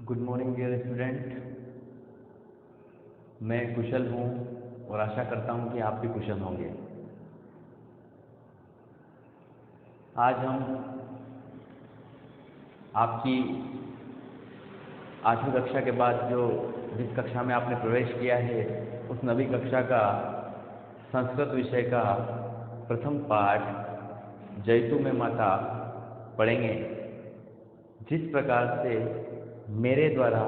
Good morning dear student. मैं कुशल हूँ और आशा करता हूँ कि आप भी कुशल होंगे। आज हम आपकी 8वीं कक्षा के बाद जिस कक्षा में आपने प्रवेश किया है उस नवी कक्षा का संस्कृत विषय का प्रथम पाठ जयतु में माता पढ़ेंगे। जिस प्रकार से मेरे द्वारा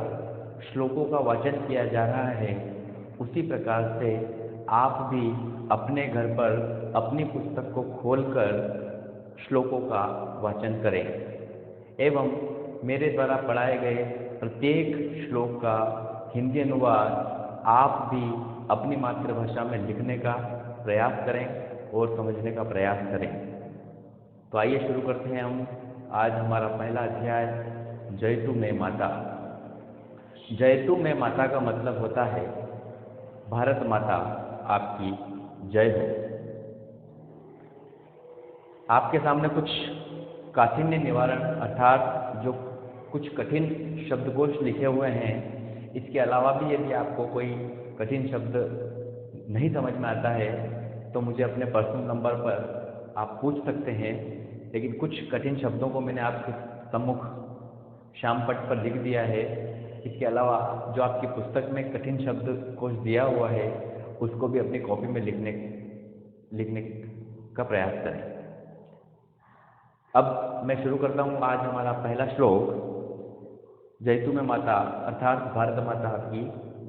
श्लोकों का वाचन किया जा रहा है उसी प्रकार से आप भी अपने घर पर अपनी पुस्तक को खोलकर श्लोकों का वाचन करें एवं मेरे द्वारा पढ़ाए गए प्रत्येक श्लोक का हिंदी अनुवाद आप भी अपनी मातृभाषा में लिखने का प्रयास करें और समझने का प्रयास करें। तो आइए शुरू करते हैं हम। आज हमारा पहला अध्याय जयतु में माता। जयतु में माता का मतलब होता है भारत माता आपकी जय हो। आपके सामने कुछ काठिन्य निवारण अर्थात जो कुछ कठिन शब्दकोश लिखे हुए हैं। इसके अलावा भी यदि आपको कोई कठिन शब्द नहीं समझ में आता है तो मुझे अपने पर्सनल नंबर पर आप पूछ सकते हैं। लेकिन कुछ कठिन शब्दों को मैंने आपके सम्मुख श्यामपट्ट पर लिख दिया है। इसके अलावा जो आपकी पुस्तक में कठिन शब्द कोश दिया हुआ है उसको भी अपनी कॉपी में लिखने का प्रयास करें। अब मैं शुरू करता हूँ। आज हमारा पहला श्लोक जयतु में माता अर्थात भारत माता की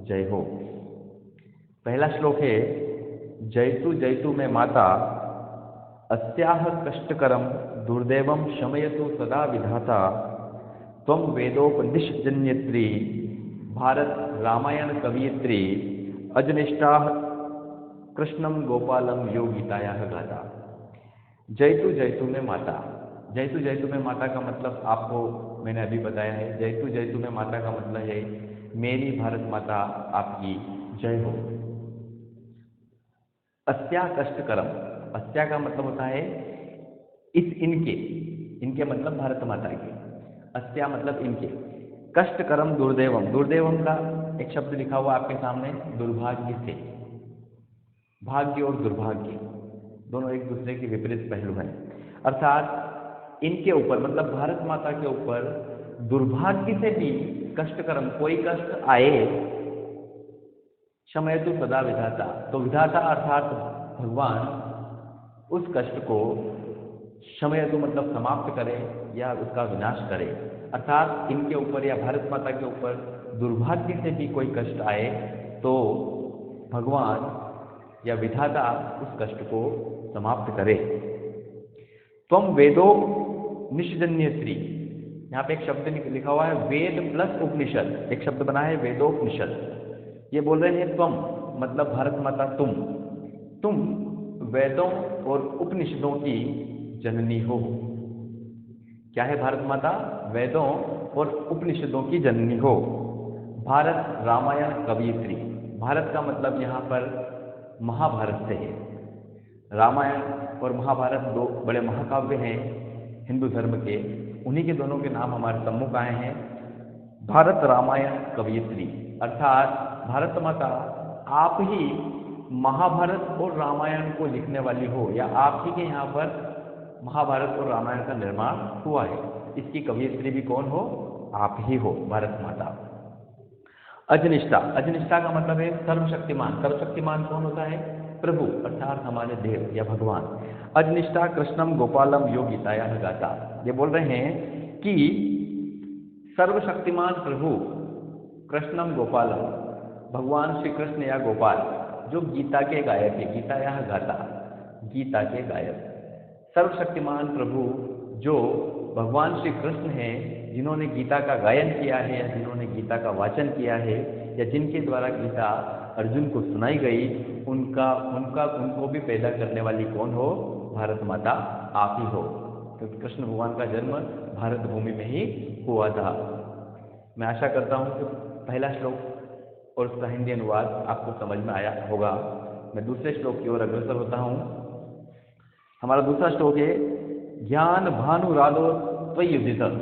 जय हो। पहला श्लोक है जयतु जयतु में माता अस्याह कष्टकरम दुर्दैवम शमयतु सदा विधाता त्वं वेदोपनिषज्जन्यत्री भारत रामायण कवयित्री अजनिष्ठाः कृष्णम गोपालम यो गीतायाः गाथा। जयतु जयतु में माता। जयतु जयतु में माता का मतलब आपको मैंने अभी बताया है। जयतु जयतु में माता का मतलब है मेरी भारत माता आपकी जय हो। अस्या कष्टकरम। अस्या का मतलब होता है इनके मतलब भारत माता के। अस्या मतलब इनके। कष्टकरम दुर्दैवम। दुर्दैवम का एक शब्द लिखा हुआ आपके सामने दुर्भाग्य से। भाग्य और दुर्भाग्य दोनों एक दूसरे के विपरीत पहलू हैं। अर्थात इनके ऊपर मतलब भारत माता के ऊपर दुर्भाग्य से भी कष्टकरम कोई कष्ट आए शमयतु सदा विधाता। तो विधाता अर्थात भगवान उस कष्ट को शमयतु मतलब समाप्त करे या उसका विनाश करे। अर्थात इनके ऊपर या भारत माता के ऊपर दुर्भाग्य से भी कोई कष्ट आए तो भगवान या विधाता उस कष्ट को समाप्त करे। त्वं वेदो निषजन्यत्री। यहाँ पे एक शब्द लिखा हुआ है वेद प्लस उपनिषद। एक शब्द बना है वेदोपनिषद। ये बोल रहे हैं त्वं मतलब भारत माता तुम वेदों और उपनिषदों की जननी हो। क्या है भारत माता? वेदों और उपनिषदों की जननी हो। भारत रामायण कवयित्री। भारत का मतलब यहाँ पर महाभारत से है। रामायण और महाभारत दो बड़े महाकाव्य हैं हिंदू धर्म के। उन्हीं के दोनों के नाम हमारे सम्मुख आए हैं। भारत रामायण कवयित्री अर्थात भारत माता आप ही महाभारत और रामायण को लिखने वाली हो या आप ही के यहाँ पर महाभारत और रामायण का निर्माण हुआ है। इसकी कवयित्री भी कौन हो? आप ही हो, भारत माता। अजनिष्ठा। अजनिष्ठा का मतलब है सर्वशक्तिमान। सर्वशक्तिमान कौन होता है? प्रभु अर्थात हमारे देव या भगवान। अजनिष्ठा कृष्णम गोपालम यो गीतायाः गाथा। ये बोल रहे हैं कि सर्वशक्तिमान प्रभु कृष्णम गोपालम भगवान श्री कृष्ण या गोपाल जो गीता के गायक है। गीतायाः गाथा गीता के गायक। सर्वशक्तिमान प्रभु जो भगवान श्री कृष्ण हैं जिन्होंने गीता का गायन किया है या जिन्होंने गीता का वाचन किया है या जिनके द्वारा गीता अर्जुन को सुनाई गई उनको भी पैदा करने वाली कौन हो? भारत माता आप ही हो। क्योंकि कृष्ण भगवान का जन्म भारत भूमि में ही हुआ था। मैं आशा करता हूँ कि पहला श्लोक और उसका हिंदी अनुवाद आपको समझ में आया होगा। मैं दूसरे श्लोक की ओर अग्रसर होता हूँ। हमारा दूसरा श्लोक है ज्ञान भानुरालो त्वय्युदितम्।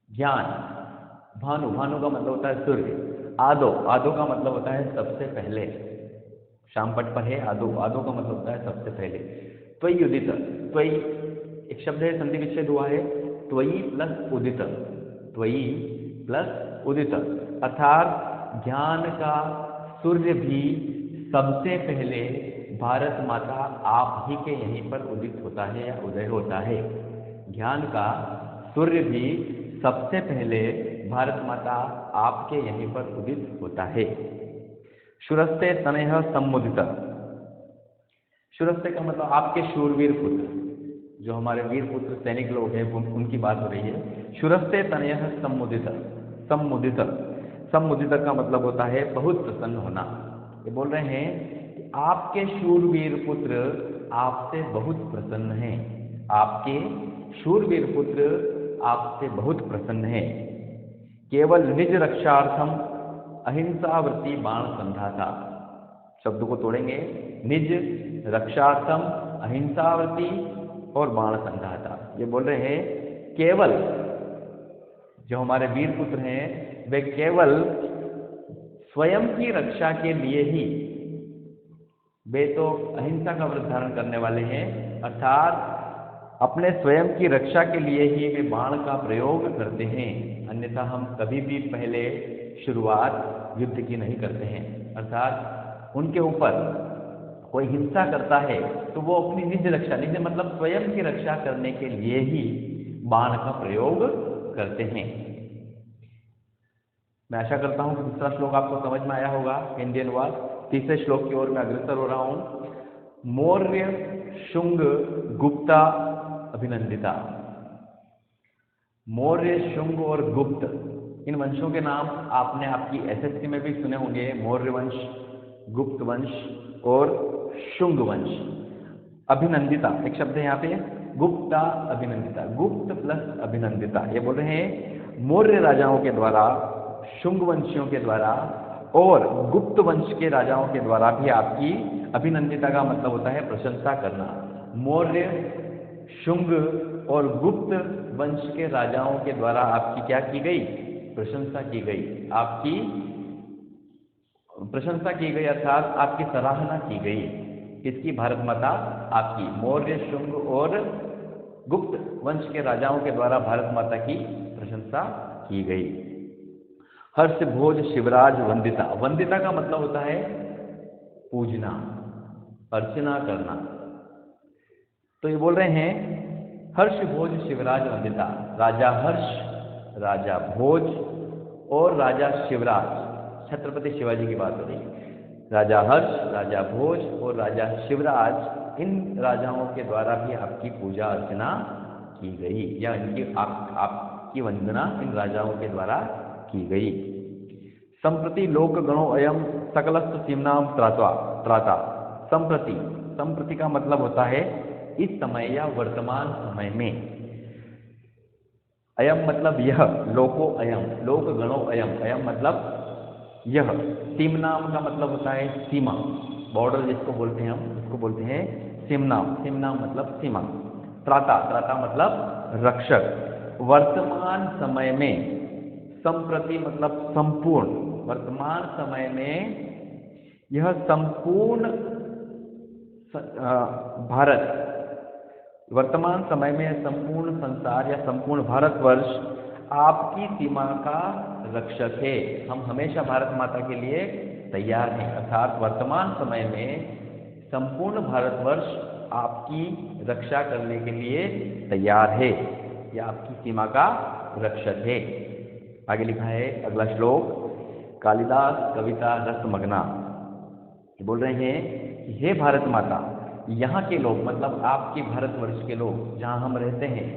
ज्ञान भानु, भानु का मतलब होता है सूर्य। आदो, आदो का मतलब होता है सबसे पहले। शाम पट पर है आदो, आदो का मतलब होता है सबसे पहले। त्वयि उदित, त्वयि एक शब्द है, संधि विच्छेद हुआ है, त्वयि प्लस उदित, त्वयि प्लस उदित, अर्थात ज्ञान का सूर्य भी सबसे पहले भारत माता आप ही के यहीं पर उदित होता है या उदय होता है। ज्ञान का सूर्य भी सबसे पहले भारत माता आपके यहीं पर उदित होता है। शूरस्ते तनयः सम्मुदित, शूरस्ते का मतलब आपके शूरवीर पुत्र, जो हमारे वीर पुत्र सैनिक लोग हैं उनकी बात हो रही है। शूरस्ते तनयः सम्मुदित, सम्मुदित, सम्मुदित का मतलब होता है बहुत प्रसन्न होना। ये बोल रहे हैं कि आपके शूरवीर पुत्र आपसे बहुत प्रसन्न हैं, आपके शूरवीर पुत्र आपसे बहुत प्रसन्न हैं। केवल निज रक्षार्थम अहिंसावृत्ति बाण संधाता, शब्द को तोड़ेंगे, निज रक्षार्थम अहिंसावृत्ति और बाण संधाता। ये बोल रहे हैं केवल जो हमारे वीर पुत्र हैं वे केवल स्वयं की रक्षा के लिए ही, वे तो अहिंसा का व्रत धारण करने वाले हैं, अर्थात अपने स्वयं की रक्षा के लिए ही वे बाण का प्रयोग करते हैं, अन्यथा हम कभी भी पहले शुरुआत युद्ध की नहीं करते हैं। अर्थात उनके ऊपर कोई हिंसा करता है तो वो अपनी निज रक्षा, निज मतलब स्वयं की रक्षा करने के लिए ही बाण का प्रयोग करते हैं। मैं आशा करता हूं कि दूसरा श्लोक आपको समझ में आया होगा, हिंदी अनुवाद। तीसरे श्लोक की ओर मैं अग्रसर हो रहा हूं। मौर्य, शुंग, गुप्ता, अभिनंदिता। मौर्य, शुंग और गुप्त, इन वंशों के नाम आपने आपकी एसएससी में भी सुने होंगे, मौर्य वंश, गुप्त वंश और शुंग वंश। अभिनंदिता एक शब्द है यहाँ पे, गुप्ता अभिनंदिता, गुप्त प्लस अभिनंदिता। ये बोल रहे हैं मौर्य राजाओं के द्वारा, शुंग वंशियों के द्वारा और गुप्त वंश के राजाओं के द्वारा भी आपकी अभिनंदिता का मतलब होता है प्रशंसा करना। मौर्य, शुंग और गुप्त वंश के राजाओं के द्वारा आपकी क्या की गई? प्रशंसा की गई, आपकी प्रशंसा की गई, अर्थात आपकी सराहना की गई। किसकी? भारत माता आपकी। मौर्य, शुंग और गुप्त वंश के राजाओं के द्वारा भारत माता की प्रशंसा की गई। हर्ष भोज शिवराज वंदिता, वंदिता का मतलब होता है पूजना, अर्चना करना। तो ये बोल रहे हैं हर्ष भोज शिवराज वंदिता, राजा हर्ष, राजा भोज और राजा शिवराज, छत्रपति शिवाजी की बात हो रही है। राजा हर्ष, राजा भोज और राजा शिवराज, इन राजाओं के द्वारा भी आपकी पूजा अर्चना की गई, या इनकी आपकी वंदना इन राजाओं के द्वारा की गई। संप्रति लोक गणो अयम सकलस्थ सीमनाम त्राता। संप्रति, संप्रति का मतलब होता है इस समय या वर्तमान समय में। अयम मतलब यह, लोको अयम, लोक गणो अयम, अयम मतलब यह। सीमनाम का मतलब होता है सीमा, बॉर्डर जिसको बोलते हैं हम, उसको बोलते हैं सीमनाम। सीमनाम मतलब सीमा। त्राता, त्राता मतलब रक्षक। वर्तमान समय में, संप्रति मतलब संपूर्ण, वर्तमान समय में यह संपूर्ण भारत, वर्तमान समय में संपूर्ण संसार या संपूर्ण भारतवर्ष आपकी सीमा का रक्षक है। हम हमेशा भारत माता के लिए तैयार हैं, अर्थात वर्तमान समय में संपूर्ण भारतवर्ष आपकी रक्षा करने के लिए तैयार है या आपकी सीमा का रक्षक है। आगे लिखा है अगला श्लोक, कालिदास कविता रसमग्ना। बोल रहे हैं कि हे भारत माता, यहाँ के लोग मतलब आपके भारतवर्ष के लोग, जहाँ हम रहते हैं,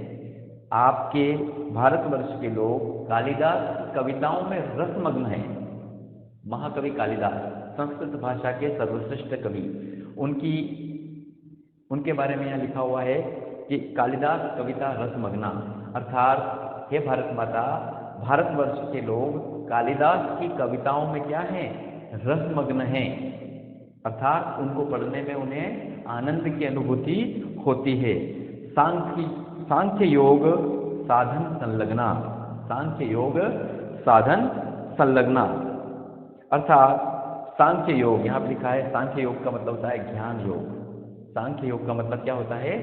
आपके भारतवर्ष के लोग कालिदास कविताओं में रसमग्न हैं। महाकवि कालिदास संस्कृत भाषा के सर्वश्रेष्ठ कवि, उनके बारे में यहाँ लिखा हुआ है कि कालिदास कविता रसमग्ना, अर्थात हे भारत माता, भारतवर्ष के लोग कालिदास की कविताओं में क्या है? रसमग्न हैं, अर्थात उनको पढ़ने में उन्हें आनंद की अनुभूति होती है। सांख्य योग साधन संलग्ना, सांख्य योग साधन संलग्ना। अर्थात सांख्य योग, यहाँ पर लिखा है सांख्य योग का मतलब होता है ज्ञान योग। सांख्य योग का मतलब क्या होता है?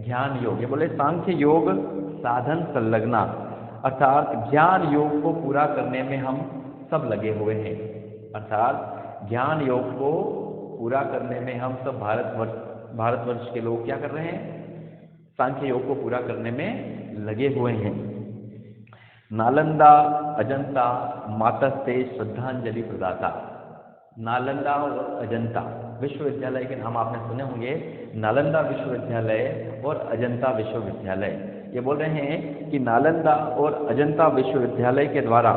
ज्ञान योग। ये बोले सांख्य योग साधन संलग्ना, अर्थात ज्ञान योग को पूरा करने में हम सब लगे हुए हैं। अर्थात ज्ञान योग को पूरा करने में हम सब भारतवर्ष के लोग क्या कर रहे हैं? सांख्य योग को पूरा करने में लगे हुए हैं। नालंदा अजंता मातस्ते श्रद्धांजलि प्रदाता। नालंदा और अजंता विश्वविद्यालय के नाम आपने सुने होंगे, नालंदा विश्वविद्यालय और अजंता विश्वविद्यालय। ये बोल रहे हैं कि नालंदा और अजंता विश्वविद्यालय के द्वारा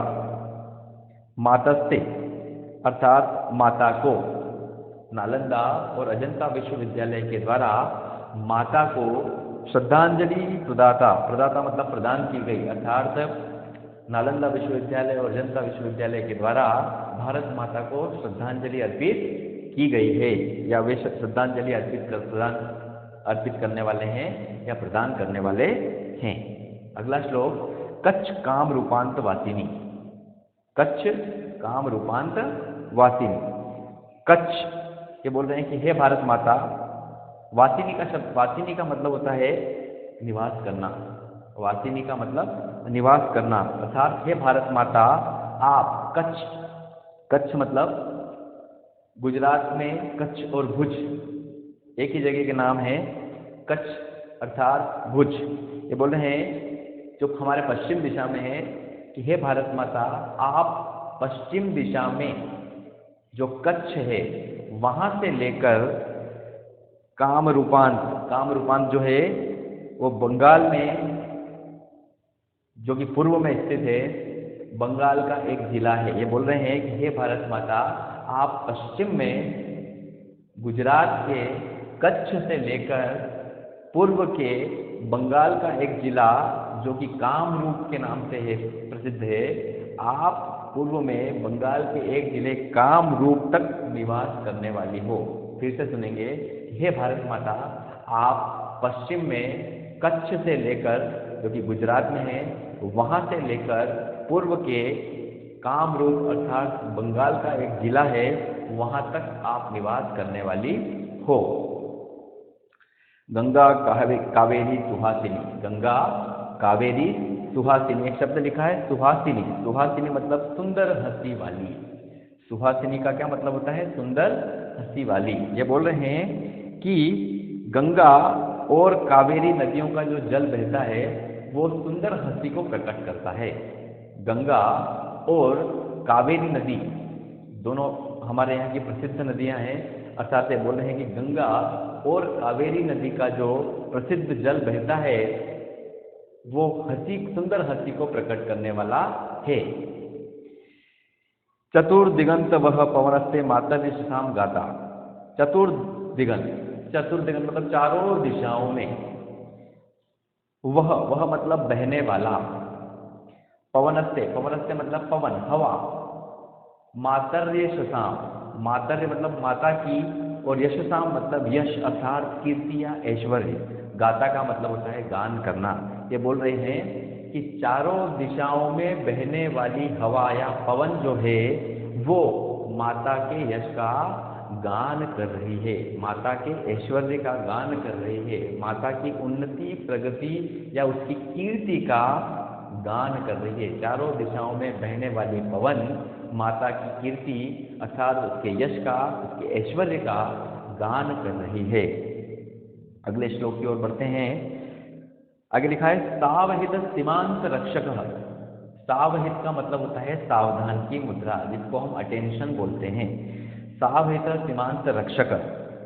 मातस्ते अर्थात माता को, नालंदा और अजंता विश्वविद्यालय के द्वारा माता को श्रद्धांजलि प्रदाता, प्रदाता मतलब प्रदान की गई, अर्थात नालंदा विश्वविद्यालय और अजंता विश्वविद्यालय के द्वारा भारत माता को श्रद्धांजलि अर्पित की गई है, या वे श्रद्धांजलि अर्पित करने वाले हैं या प्रदान करने वाले हैं। अगला श्लोक, कच्छ काम रूपांत वासिनी। कच्छ काम रूपांत वासिनी। कच्छ, ये बोल रहे हैं कि हे भारत माता, वासिनी का शब्द, वासिनी का मतलब होता है निवास करना। वासिनी का मतलब निवास करना, अर्थात हे भारत माता आप कच्छ, कच्छ मतलब गुजरात में कच्छ और भुज एक ही जगह के नाम है, कच्छ अर्थात भुज। ये बोल रहे हैं जो हमारे पश्चिम दिशा में है कि हे भारत माता आप पश्चिम दिशा में जो कच्छ है वहां से लेकर कामरूपांत, कामरूपांत जो है वो बंगाल में, जो कि पूर्व में स्थित है, बंगाल का एक जिला है। ये बोल रहे हैं कि हे भारत माता आप पश्चिम में गुजरात के कच्छ से लेकर पूर्व के बंगाल का एक जिला जो कि कामरूप के नाम से है प्रसिद्ध है, आप पूर्व में बंगाल के एक जिले कामरूप तक निवास करने वाली हो। फिर से सुनेंगे, हे भारत माता आप पश्चिम में कच्छ से लेकर, जो कि गुजरात में है, वहां से लेकर पूर्व के कामरूप अर्थात बंगाल का एक जिला है, वहां तक आप निवास करने वाली हो। गंगा कावेरी सुहासिनी। गंगा कावेरी सुहासिनी, एक शब्द लिखा है सुहासिनी। सुहासिनी मतलब सुंदर हंसी वाली। सुहासिनी का क्या मतलब होता है? सुंदर हंसी वाली। ये बोल रहे हैं कि गंगा और कावेरी नदियों का जो जल बहता है वो सुंदर हंसी को प्रकट करता है। गंगा और कावेरी नदी दोनों हमारे यहाँ की प्रसिद्ध नदियाँ हैं, अर्थात बोल रहे हैं कि गंगा और कावेरी नदी का जो प्रसिद्ध जल बहता है वो हंसी, सुंदर हंसी को प्रकट करने वाला है। चतुर्दिगंत वह पवनस्ते मातर्य शाम गाता। चतुर्दिगंत, चतुर्दिगंत मतलब चारों दिशाओं में, वह मतलब बहने वाला, पवनस्ते, पवनस्ते मतलब पवन, हवा, मातर्य शशाम, मातर्य मतलब माता की, और यशसाम मतलब यश अर्थात कीर्ति या ऐश्वर्य। गाता का मतलब होता है गान करना। ये बोल रहे हैं कि चारों दिशाओं में बहने वाली हवा या पवन जो है वो माता के यश का गान कर रही है, माता के ऐश्वर्य का गान कर रही है, माता की उन्नति, प्रगति या उसकी कीर्ति का गान कर रही है। चारों दिशाओं में बहने वाली पवन माता की कीर्ति अर्थात उसके यश का, उसके ऐश्वर्य का गान कर रही है। अगले श्लोक की ओर बढ़ते हैं। आगे लिखा है सावहित सीमांत रक्षक। सावहित का मतलब होता है सावधान की मुद्रा, जिसको हम अटेंशन बोलते हैं। सावहित सीमांत रक्षक,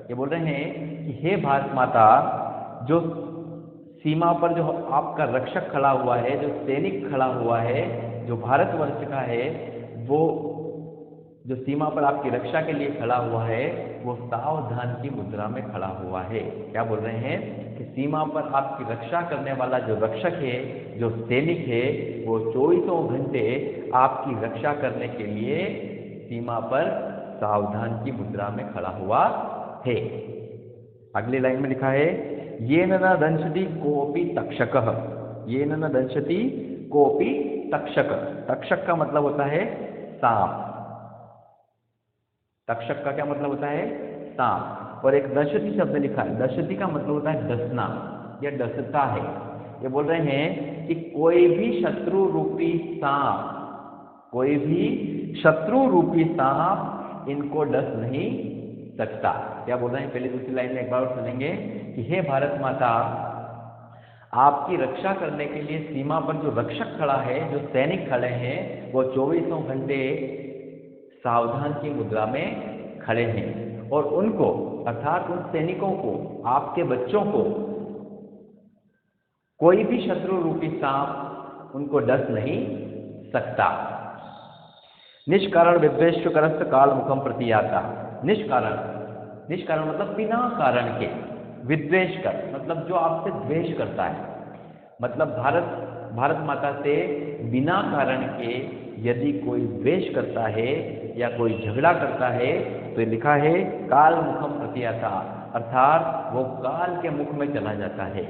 ये बोल रहे हैं कि हे भारत माता, जो सीमा पर जो आपका रक्षक खड़ा हुआ है, जो सैनिक खड़ा हुआ है, जो भारतवर्ष का है, वो जो सीमा पर आपकी रक्षा के लिए खड़ा हुआ है वो सावधान की मुद्रा में खड़ा हुआ है। क्या बोल रहे हैं कि सीमा पर आपकी रक्षा करने वाला जो रक्षक है, जो सैनिक है, वो 24 घंटे आपकी रक्षा करने के लिए सीमा पर सावधान की मुद्रा में खड़ा हुआ है। अगली लाइन में लिखा है येन न दंशति कोपि तक्षकः। येन न दंशति कोपि तक्षक। तक्षक का मतलब होता है सांप। तक्षक का क्या मतलब होता है? सांप। और एक दशती शब्द लिखा है, दशती का मतलब होता है डसना या डसता है। ये बोल रहे हैं कि कोई भी शत्रु रूपी सांप, कोई भी शत्रु रूपी सांप इनको डस नहीं सकता। क्या बोल रहे हैं? पहले दूसरी लाइन में एक बार और सुनेंगे कि हे भारत माता, आपकी रक्षा करने के लिए सीमा पर जो रक्षक खड़ा है, जो सैनिक खड़े हैं, वो 24 घंटे सावधान की मुद्रा में खड़े हैं और उनको अर्थात उन सैनिकों को, आपके बच्चों को कोई भी शत्रु रूपी सांप उनको डस नहीं सकता। निष्कारण विद्वेषकरस्त काल मुखम प्रति आता। निष्कारण, निष्कारण मतलब बिना कारण के, विद्वेष कर मतलब जो आपसे द्वेष करता है, मतलब भारत माता से बिना कारण के यदि कोई द्वेष करता है या कोई झगड़ा करता है तो ये लिखा है काल मुखम प्रति आता, अर्थात वो काल के मुख में चला जाता है।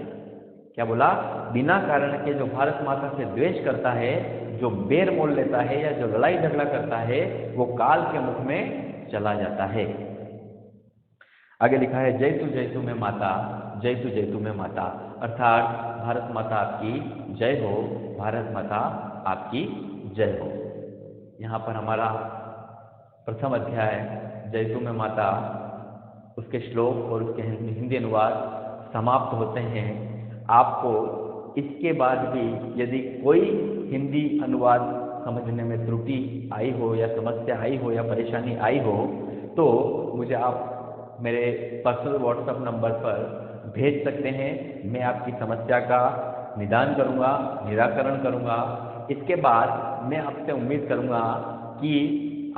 क्या बोला? बिना कारण के जो भारत माता से द्वेष करता है, जो बेर मोल लेता है या जो लड़ाई झगड़ा करता है, वो काल के मुख में चला जाता है। आगे लिखा है जय तू में माता, जय तू में माता, अर्थात भारत माता आपकी जय हो, भारत माता आपकी जय हो। यहाँ पर हमारा प्रथम अध्याय जय तू में माता, उसके श्लोक और उसके हिंदी अनुवाद समाप्त होते हैं। आपको इसके बाद भी यदि कोई हिंदी अनुवाद समझने में त्रुटि आई हो या समस्या आई हो या परेशानी आई हो तो मुझे आप मेरे पर्सनल व्हाट्सएप नंबर पर भेज सकते हैं। मैं आपकी समस्या का निदान करूंगा, निराकरण करूंगा। इसके बाद मैं आपसे उम्मीद करूंगा कि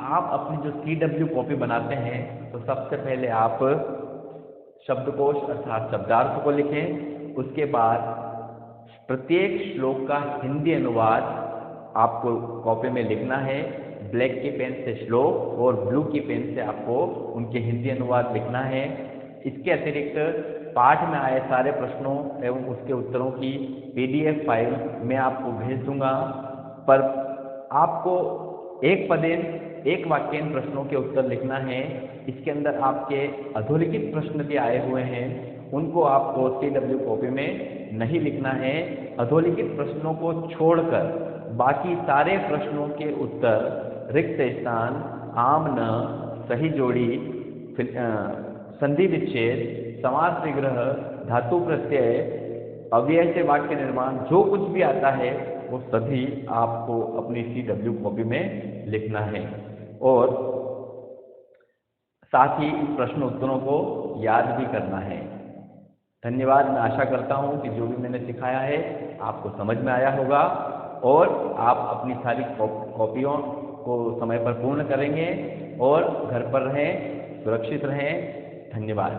आप अपनी जो CW कॉपी बनाते हैं तो सबसे पहले आप शब्दकोश अर्थात शब्दार्थ को लिखें। उसके बाद प्रत्येक श्लोक का हिंदी अनुवाद आपको कॉपी में लिखना है। ब्लैक की पेन से श्लोक और ब्लू की पेन से आपको उनके हिंदी अनुवाद लिखना है। इसके अतिरिक्त पाठ में आए सारे प्रश्नों एवं उसके उत्तरों की PDF फाइल मैं आपको भेज दूंगा, पर आपको एक पदेन एक वाक्यन प्रश्नों के उत्तर लिखना है। इसके अंदर आपके अधोलिखित प्रश्न भी आए हुए हैं, उनको आपको CW कॉपी में नहीं लिखना है। अधोलिखित प्रश्नों को छोड़कर बाकी सारे प्रश्नों के उत्तर, रिक्त स्थान, आम न, सही जोड़ी, संधि विच्छेद, समास विग्रह, धातु प्रत्यय, अव्यय से वाक्य निर्माण, जो कुछ भी आता है वो सभी आपको अपनी CW कॉपी में लिखना है और साथ ही इस प्रश्न उत्तरों को याद भी करना है। धन्यवाद। मैं आशा करता हूं कि जो भी मैंने सिखाया है आपको समझ में आया होगा और आप अपनी सारी कॉपियों को समय पर पूर्ण करेंगे और घर पर रहें, सुरक्षित रहें। धन्यवाद।